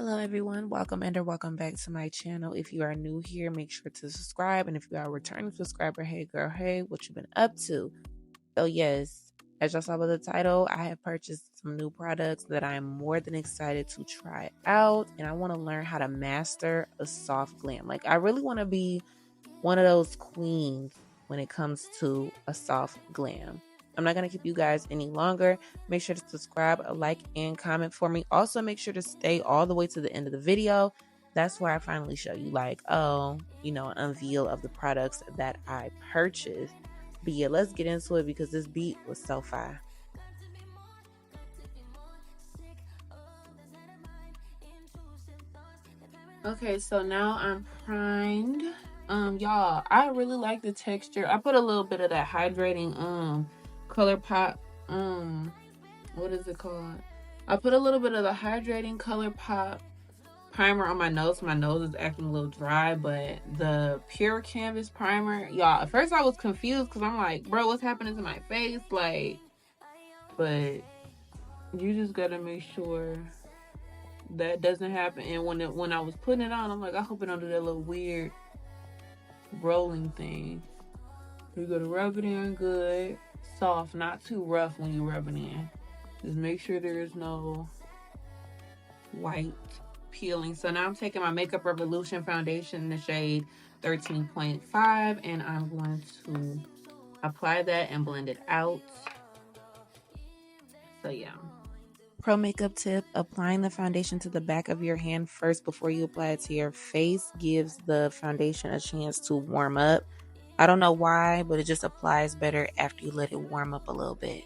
Hello everyone, welcome and or welcome back to my channel. If you are new here, make sure to subscribe, and if you are a returning subscriber, hey girl, hey, what you been up to? So yes, as y'all saw by the title, I have purchased some new products that I am more than excited to try out, and I want to learn how to master a soft glam. Like, I really want to be one of those queens when it comes to a soft glam. I'm not going to keep you guys any longer. Make sure to subscribe, like, and comment for me. Also, make sure to stay all the way to the end of the video. That's where I finally show you, like, an unveil of the products that I purchased. But yeah, let's get into it because this beat was so fire. Okay, so now I'm primed. Y'all, I really like the texture. I put a little bit of that hydrating color pop what is it called? I put a little bit of the hydrating color pop primer on my nose. My nose is acting a little dry, but the pure canvas primer, y'all, at first I was confused because I'm like, bro, what's happening to my face? Like, but you just gotta make sure that doesn't happen. And when I was putting it on, I'm like, I hope it don't do that little weird rolling thing. You gotta rub it in good, soft, not too rough when you rub it in. Just make sure there is no white peeling. So now I'm taking my Makeup Revolution foundation in the shade 13.5, and I'm going to apply that and blend it out. So yeah. Pro makeup tip: applying the foundation to the back of your hand first before you apply it to your face gives the foundation a chance to warm up. I don't know why, but it just applies better after you let it warm up a little bit.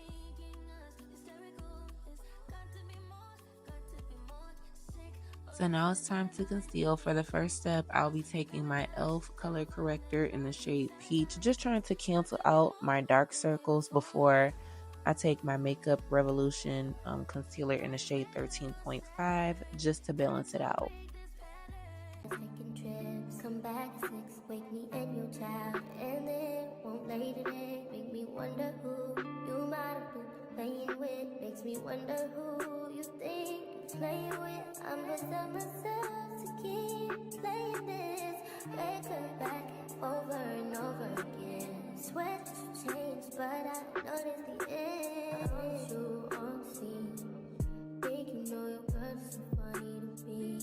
So now it's time to conceal. For the first step, I'll be taking my e.l.f. color corrector in the shade Peach, just trying to cancel out my dark circles before I take my Makeup Revolution concealer in the shade 13.5 just to balance it out. Taking trips, come back at 6, wake me and your child, and then won't lay today, make me wonder who you might have been playing with, makes me wonder who you think you're playing with. I'm gonna tell myself to keep playing this, wake up back over and over again. Swear that you changed, but I noticed the end. I want you on the scene, think you know your girl is so funny to me.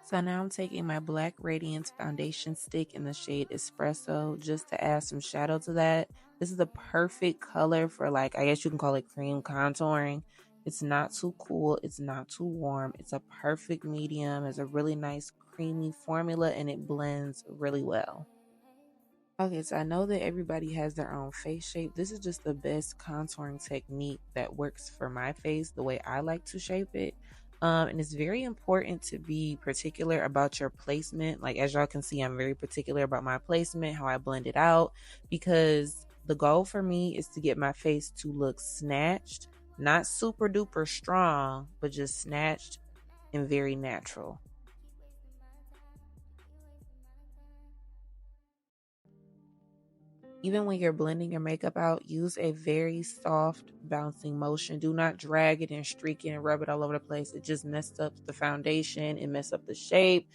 So now I'm taking my Black Radiance foundation stick in the shade Espresso just to add some shadow to that. This is a perfect color for, like, I guess you can call it cream contouring. It's not too cool, it's not too warm. It's a perfect medium. It's a really nice creamy formula and it blends really well. Okay, so I know that everybody has their own face shape. This is just the best contouring technique that works for my face, the way I like to shape it. And it's very important to be particular about your placement. Like, as y'all can see, I'm very particular about my placement, how I blend it out, because the goal for me is to get my face to look snatched, not super duper strong, but just snatched and very natural. Even when you're blending your makeup out, use a very soft bouncing motion. Do not drag it and streak it and rub it all over the place. It just messed up the foundation. It messed up the shape.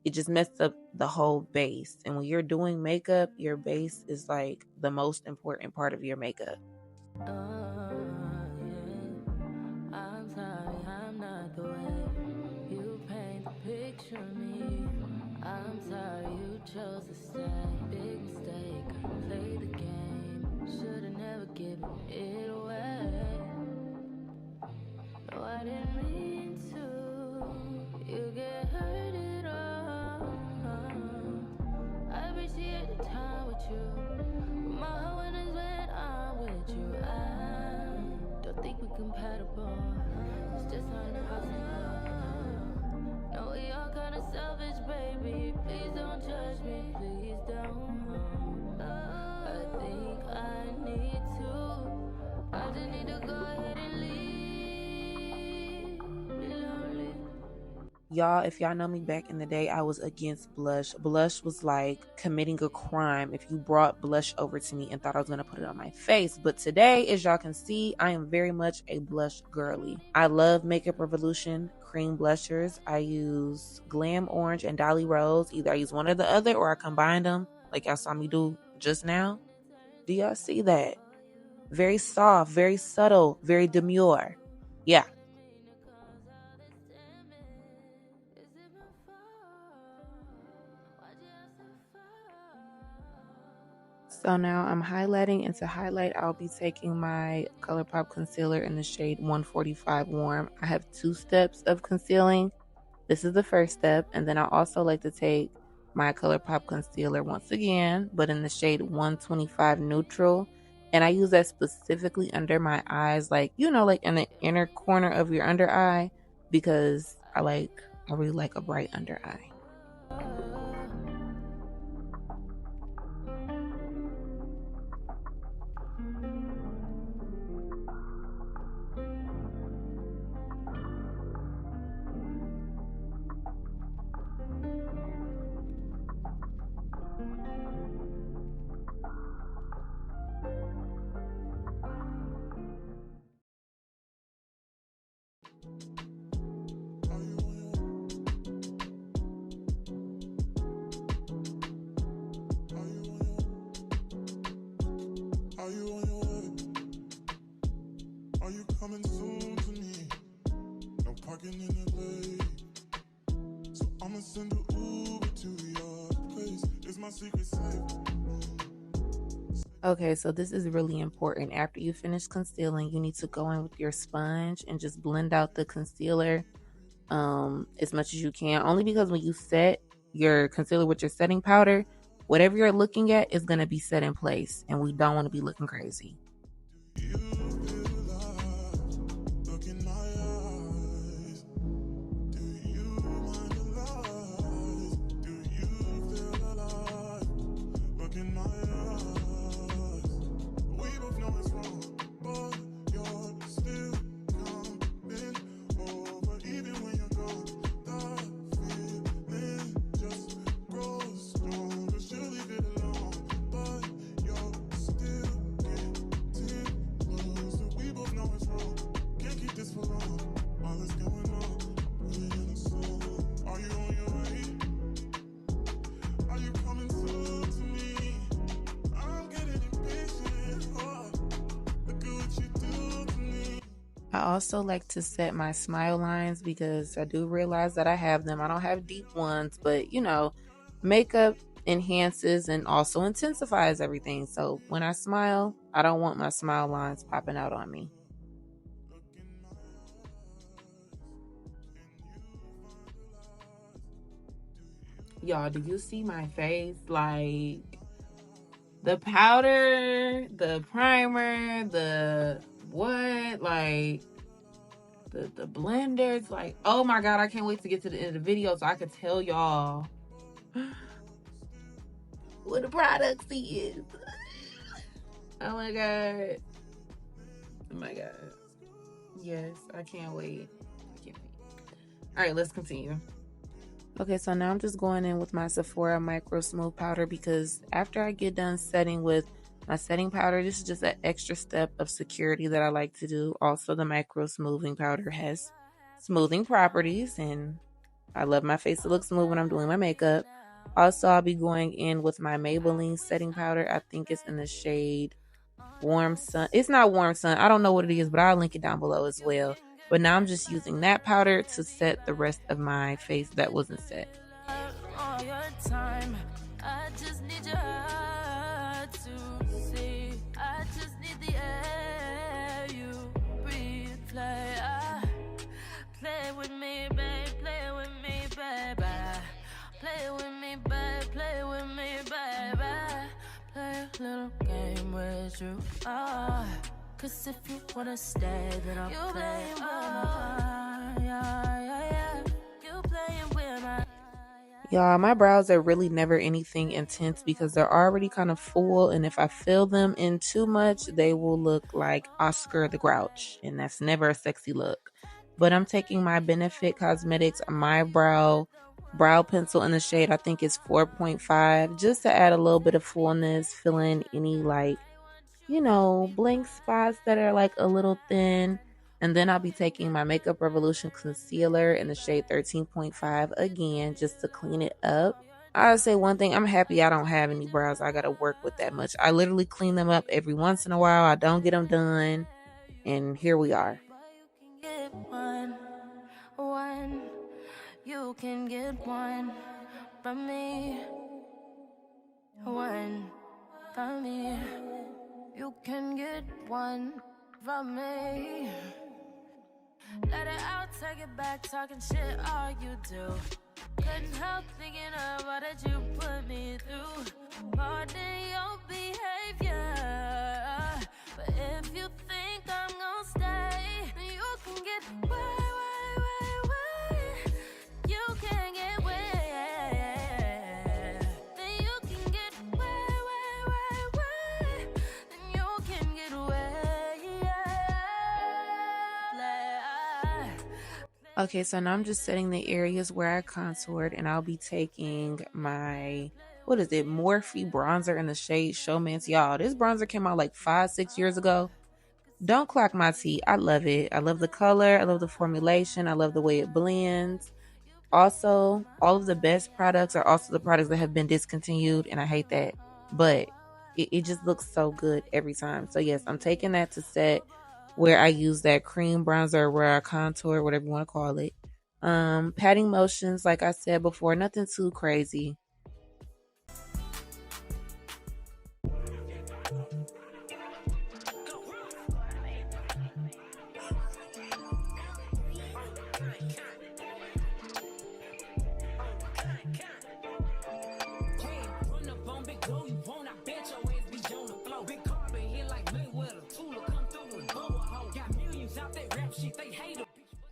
It just messed up the whole base. And when you're doing makeup, your base is like the most important part of your makeup. I'm sorry, I'm not the way you paint the picture of me. I'm sorry you chose to stay. Big mistake, play the game. Should've never given it away. No, I didn't mean to. You get hurt at all. I appreciate the time with you. My heart is when I'm with you. I don't think we're compatible. It's just not impossible. No, we all kinda selfish, baby. Please don't judge me, please don't. I think I need to Y'all, if y'all know me back in the day, I was against blush. Blush was like committing a crime if you brought blush over to me and thought I was going to put it on my face. But today, as y'all can see, I am very much a blush girly. I love Makeup Revolution cream blushers. I use Glam Orange and Dolly Rose. Either I use one or the other or I combine them like y'all saw me do just now. Do y'all see that? Very soft, very subtle, very demure. Yeah. So now I'm highlighting, and to highlight, I'll be taking my ColourPop concealer in the shade 145 Warm. I have 2 steps of concealing. This is the first step, and then I also like to take my ColourPop concealer once again, but in the shade 125 Neutral. And I use that specifically under my eyes, like, you know, like in the inner corner of your under eye, because I really like a bright under eye. Coming soon to me. No parking in LA. So I'ma send an Uber to your place. It's my secret safe. Okay, so this is really important. After you finish concealing, you need to go in with your sponge and just blend out the concealer as much as you can. Only because when you set your concealer with your setting powder, whatever you're looking at is going to be set in place, and we don't want to be looking crazy. I also like to set my smile lines because I do realize that I have them. I don't have deep ones, but you know, makeup enhances and also intensifies everything. So when I smile, I don't want my smile lines popping out on me. Y'all, do you see my face? Like the powder, the primer, the what? Like the blenders, like, oh my god, I can't wait to get to the end of the video so I can tell y'all what the product is. Oh my god. Oh my god. Yes, I can't wait. All right, let's continue. Okay, so now I'm just going in with my Sephora Microsmooth powder because after I get done setting with my setting powder, this is just an extra step of security that I like to do. Also, the micro smoothing powder has smoothing properties, and I love my face to look smooth when I'm doing my makeup. Also, I'll be going in with my Maybelline setting powder. I think it's in the shade Warm Sun. It's not Warm Sun. I don't know what it is, but I'll link it down below as well. But now I'm just using that powder to set the rest of my face that wasn't set. I just need your heart to see. I just need the air you breathe. Play with me, babe. Play with me, baby. Play with me, babe. Play with me, baby. Play a little game with you. Cause if you wanna stay, then I'll play. You playing with my. Y'all, my brows are really never anything intense because they're already kind of full, and if I fill them in too much, they will look like Oscar the Grouch, and that's never a sexy look. But I'm taking my Benefit Cosmetics My Brow pencil in the shade, I think it's 4.5, just to add a little bit of fullness, fill in any like, blank spots that are like a little thin. And then I'll be taking my Makeup Revolution concealer in the shade 13.5 again, just to clean it up. I'll say one thing, I'm happy I don't have any brows I gotta work with that much. I literally clean them up every once in a while. I don't get them done. And here we are. You can get one from me. One from me. You can get one from me. Let it out, take it back, talking shit, all you do. Couldn't help thinking of all that you put me through. More than your behavior. But if you think I'm gonna stay, then you can get way. You can get way. Then you can get way. Then you can get way. Okay, so now I'm just setting the areas where I contoured, and I'll be taking my, Morphe bronzer in the shade Showman's. Y'all, this bronzer came out like 5-6 years ago. Don't clock my tea. I love it. I love the color. I love the formulation. I love the way it blends. Also, all of the best products are also the products that have been discontinued, and I hate that. But it just looks so good every time. So yes, I'm taking that to set where I use that cream bronzer, where I contour, whatever you want to call it. Patting motions, like I said before, nothing too crazy.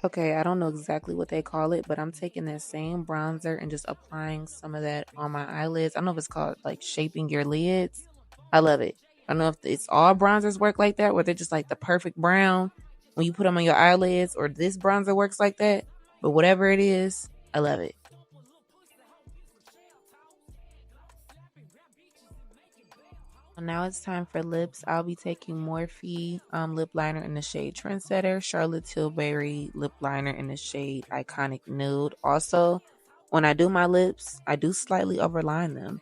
Okay, I don't know exactly what they call it, but I'm taking that same bronzer and just applying some of that on my eyelids. I don't know if it's called like shaping your lids. I love it. I don't know if it's all bronzers work like that, where they're just like the perfect brown when you put them on your eyelids, or this bronzer works like that. But whatever it is, I love it. Now it's time for lips. I'll be taking Morphe lip liner in the shade Trendsetter, Charlotte Tilbury lip liner in the shade Iconic Nude. Also, when I do my lips, I do slightly overline them.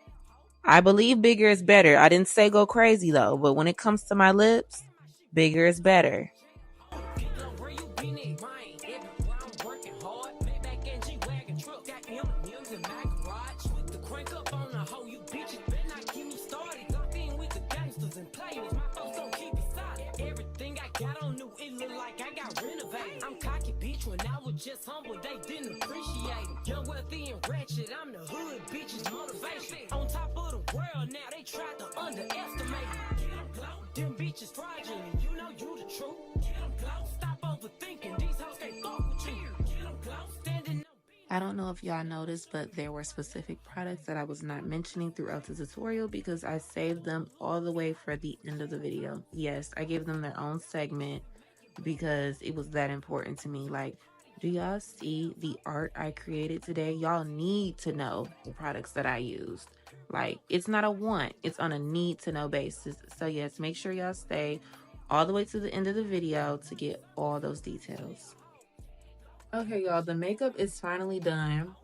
I believe bigger is better. I didn't say go crazy though, but when it comes to my lips, bigger is better. Just humble, they didn't appreciate it. Young, wealthy, and ratchet, I'm the hood, bitches, motivation. On top of the world now, they tried to underestimate it. Them bitches fraudulent, you know you the truth. Stop overthinking, these hoes can't fuck with you. I don't know if y'all noticed, but there were specific products that I was not mentioning throughout the tutorial because I saved them all the way for the end of the video. Yes, I gave them their own segment because it was that important to me. Like, do y'all see the art I created today? Y'all need to know the products that I used. Like, it's not a want, it's on a need to know basis. So yes, make sure y'all stay all the way to the end of the video to get all those details. Okay, y'all, the makeup is finally done.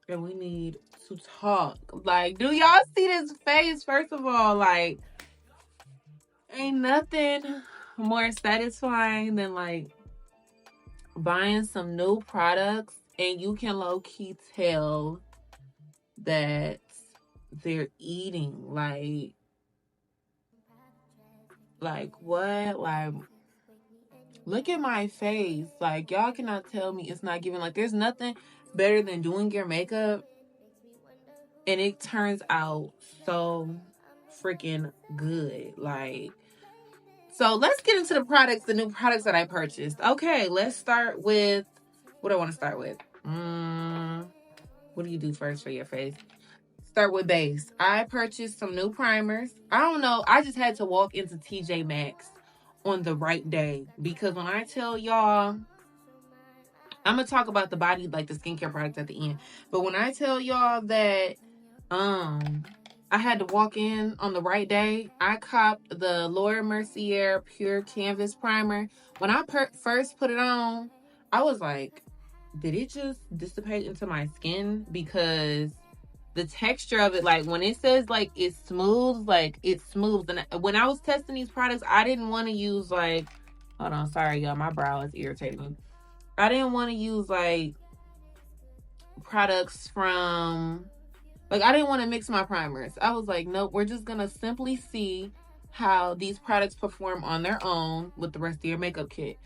And we need to talk. Like, do y'all see this face? First of all, like, ain't nothing more satisfying than like buying some new products and you can low-key tell that they're eating. Like what? Like, look at my face. Like, y'all cannot tell me it's not giving. Like, there's nothing better than doing your makeup and it turns out so freaking good. Like, so let's get into the products, the new products that I purchased. Okay, let's start with, what do I want to start with? What do you do first for your face? Start with base. I purchased some new primers. I don't know. I just had to walk into TJ Maxx on the right day. Because when I tell y'all, I'm gonna talk about the body, like the skincare products at the end. But when I tell y'all that I had to walk in on the right day, I copped the Laura Mercier Pure Canvas Primer. When I first put it on, I was like, did it just dissipate into my skin? Because the texture of it, like when it says like it smooths, like it smooths. And when I was testing these products, I didn't want to use like, hold on, sorry y'all, my brow is irritating me. I didn't want to use like products from, like I didn't want to mix my primers. I was like, nope, we're just gonna simply see how these products perform on their own with the rest of your makeup kit.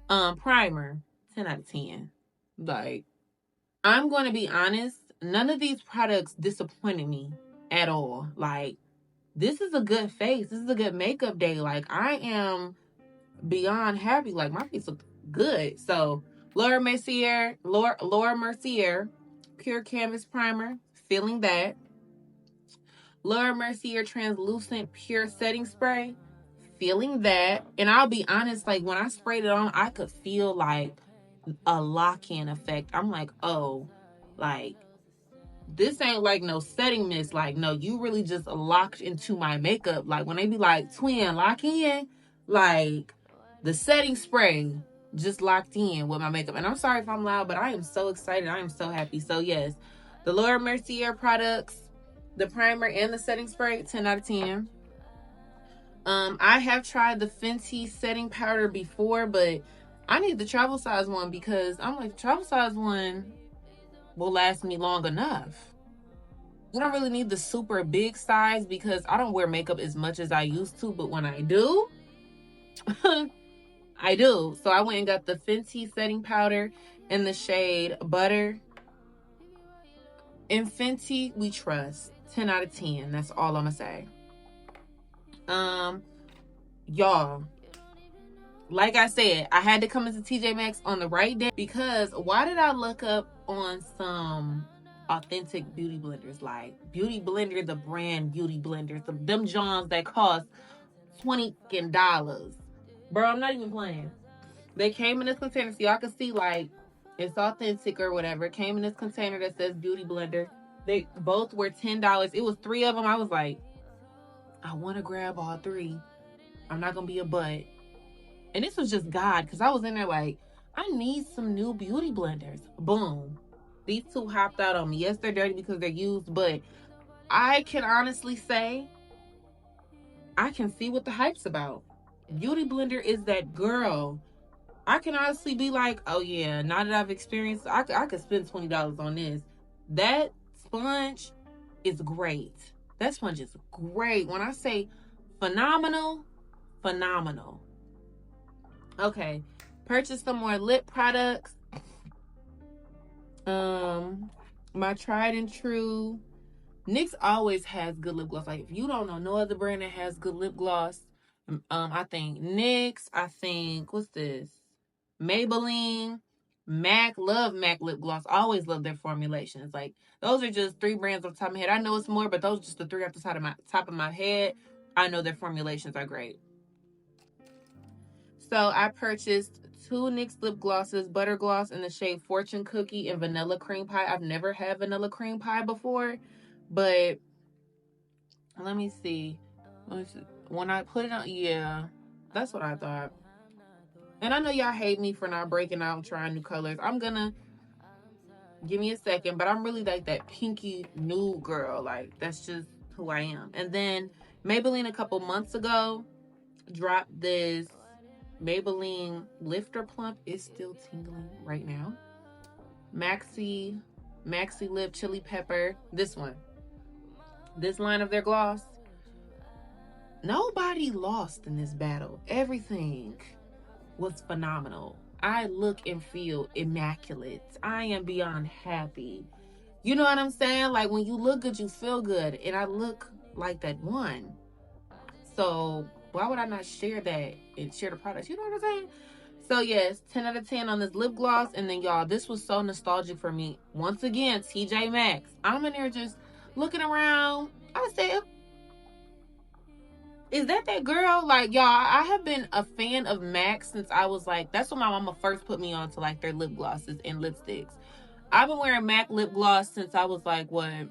Primer, 10 out of 10. Like, I'm going to be honest, none of these products disappointed me at all. Like, this is a good face. This is a good makeup day. Like, I am beyond happy. Like, my face looks good. So, Laura Mercier, Pure Canvas Primer, feeling that. Laura Mercier Translucent Pure Setting Spray, feeling that. And I'll be honest, like, when I sprayed it on, I could feel, like, a lock-in effect. I'm like, oh, like, this ain't like no setting mist. Like, no, you really just locked into my makeup. Like, when they be like, twin, lock in, like, the setting spray just locked in with my makeup. And I'm sorry if I'm loud, but I am so excited. I am so happy. So, yes, the Laura Mercier products, the primer and the setting spray, 10 out of 10. I have tried the Fenty setting powder before, but I need the travel size one because I'm like, the travel size one will last me long enough. I don't really need the super big size because I don't wear makeup as much as I used to, but when I do, I do. So I went and got the Fenty setting powder in the shade Butter. In Fenty, we trust. 10 out of 10. That's all I'm gonna say. Y'all, like I said, I had to come into TJ Maxx on the right day because why did I look up on some authentic beauty blenders, like Beauty Blender, the brand Beauty Blenders, them Johns that cost $20. Bro, I'm not even playing. They came in this container so y'all can see like it's authentic or whatever. It came in this container that says Beauty Blender. They both were $10. It was 3 of them. I was like, I want to grab all 3. I'm not gonna be a butt. And this was just God, because I was in there like, I need some new beauty blenders. Boom. These 2 hopped out on me. Yes, they're dirty because they're used, but I can honestly say, I can see what the hype's about. Beauty Blender is that girl. I can honestly be like, oh yeah, now that I've experienced, I could spend $20 on this. That sponge is great. That sponge is great. When I say phenomenal, phenomenal. Okay, purchase some more lip products. My tried and true, NYX always has good lip gloss. Like, if you don't know no other brand that has good lip gloss, I think NYX, I think, what's this? Maybelline, MAC, love MAC lip gloss. I always love their formulations. Like, those are just 3 brands off the top of my head. I know it's more, but those are just the 3 off the top of my head. I know their formulations are great. So I purchased 2 NYX lip glosses, Butter Gloss in the shade Fortune Cookie and Vanilla Cream Pie. I've never had Vanilla Cream Pie before, but let me see. When I put it on, yeah, that's what I thought. And I know y'all hate me for not breaking out and trying new colors. I'm gonna, give me a second, but I'm really like that pinky nude girl. Like, that's just who I am. And then Maybelline a couple months ago dropped this Maybelline Lifter Plump. Is still tingling right now. Maxi Lip Chili Pepper. This one. This line of their gloss. Nobody lost in this battle. Everything was phenomenal. I look and feel immaculate. I am beyond happy. You know what I'm saying? Like, when you look good, you feel good. And I look like that one. So why would I not share that and share the products? You know what I'm saying? So yes, 10 out of 10 on this lip gloss. And then y'all, this was so nostalgic for me. Once again, TJ Maxx. I'm in there just looking around. I said, Is that girl? Like, y'all, I have been a fan of MAC since I was like, that's when my mama first put me on to like their lip glosses and lipsticks. I've been wearing MAC lip gloss since I was like, what,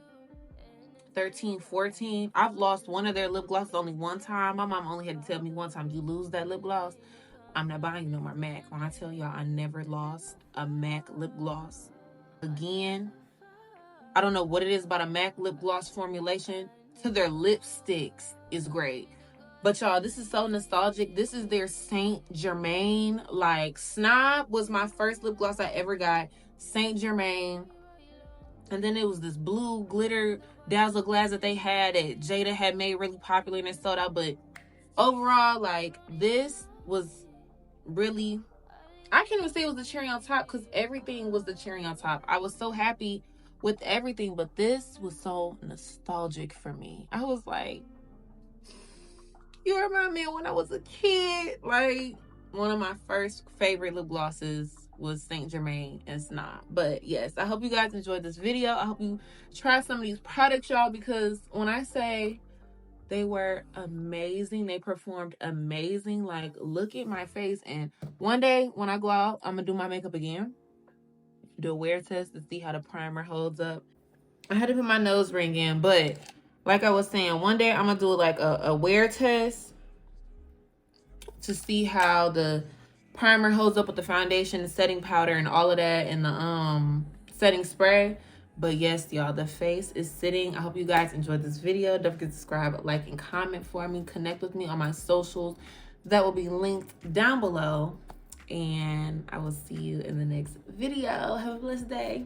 13, 14. I've lost one of their lip glosses only one time. My mom only had to tell me one time, you lose that lip gloss, I'm not buying you no more MAC. When I tell y'all, I never lost a MAC lip gloss again. I don't know what it is about a MAC lip gloss formulation. To their lipsticks is great. But y'all, this is so nostalgic. This is their Saint Germain. Like, Snob was my first lip gloss I ever got. Saint Germain. And then it was this blue glitter Dazzle Glass that they had that Jada had made really popular and it sold out. But overall, like, this was really, I can't even say it was the cherry on top because everything was the cherry on top. I was so happy with everything, but this was so nostalgic for me. I was like, you remind me of when I was a kid. Like, one of my first favorite lip glosses was Saint Germain and Snob. But yes, I hope you guys enjoyed this video. I hope you try some of these products, y'all, because when I say they were amazing, they performed amazing. Like, look at my face. And one day when I go out, I'm gonna do my makeup again, do a wear test to see how the primer holds up. I had to put my nose ring in, but like I was saying, one day I'm gonna do like a wear test to see how the primer holds up with the foundation, the setting powder, and all of that, and the setting spray. But yes, y'all, the face is sitting. I hope you guys enjoyed this video. Don't forget to subscribe, like, and comment for me. Connect with me on my socials. That will be linked down below. And I will see you in the next video. Have a blessed day.